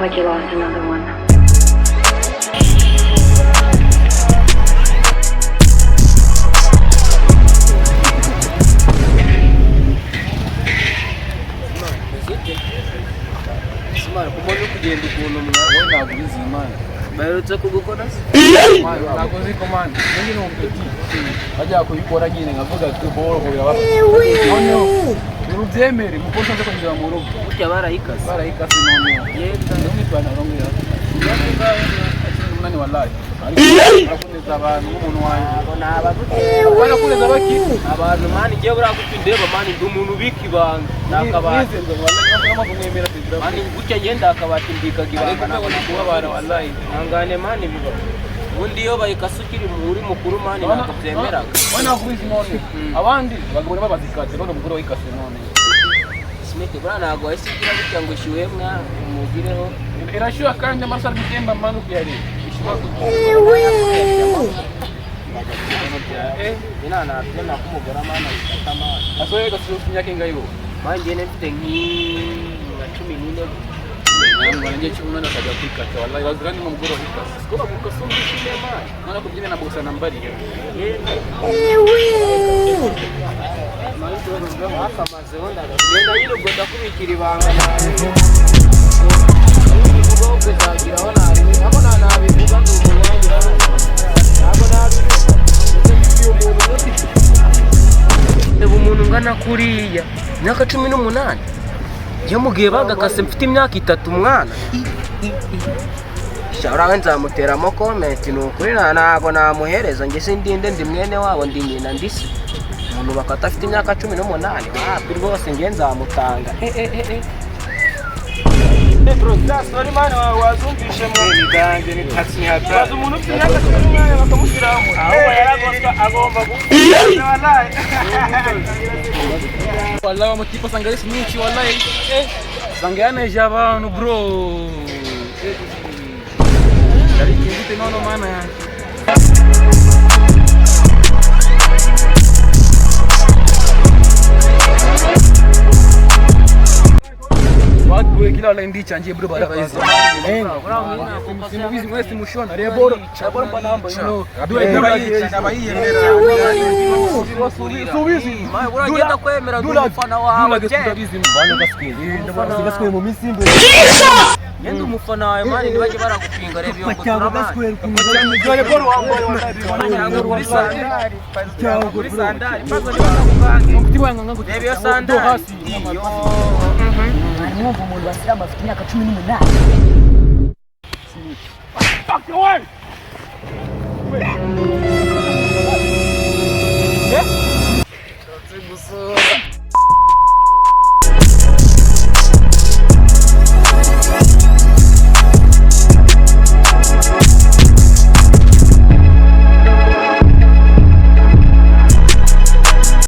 like you lost another one. Simana, kumoni kugenda ukuntu mwana nagubiza Imana. Baherutse kugukora se? Nakoze komande. Ngi no mpeti. Bajya kuyikora nyine ngavuga ati boro ko biraba. None urubyemere mukosa zo kujya mu rugo. Burya barayikase. Barayikase none. Yenda none bana rongira. Nani wallahi. Arakuneza abantu nk'umuntu wanje. Abona barakuneza baki? Abantu mani giye burakupindeba mani ndumuntu bikibanga. Nakabati. Mani gutya ngenda akabati mbikaga ibanga nabona kuba abantu wallahi. Angane mani biba. Ubundi yo bayikasukiri muri mukuru mani nakubyemeraga. Wana kubizi none. Abandi bagabone babazikate none mukuru wayikase none. Simete bana nago asigira gutya ngo shiwemwa umugireho. Irashuha kandi amasara bitemba manu kuyari. Inana tena kumugora mana bitama asoye gasufu myaka ingayo manje nefite nka 14 nangwa nje chumuna nakajya kwikata wallahi wazirani mu mugoro hikasa sikoba mukasumbushije manje nana kubyina na bosa nambari akamaze honda genda yiro gonda kubikira ibanga ubwo zagira hona abona nabivuga umuntu ngana kuriya myaka 18 yo mugiye bagakase mfite imyaka 3 mwana shara nzamuteramo comment nukuri nago namuhereza nge sindinde ndi mwene wabo ndi nyina ndisi umuntu bakata afite imyaka 18 rwose nge nzamutanga bro sorry man wazumvishe mwene gange ni taxi hapa bazo umuntu ufite imyaka 18 bakamusiramu aho yaragoswa agomba wallahi wallahi mutipa sangalisi nyinshi wallahi sangana jabanu bro dari kinzi nono mana watu kila la ndicha nje bro baraka hizi Imvuzivuzi mwese mushona reboro chabora mbanamba ino subizi uragenda kwemera umufana wawe ndabizi mbanya gasikwe mu misimbo yenda umufana wawe mani ndibaje barakupinga rebe yo kutura mani cyane boro wambaye kuri sandari kuri sandari pazo ndibakuvanga umuti wanga ngo rebe yo sandari mwumva umuntu basirama afite imyaka 18 fuck your way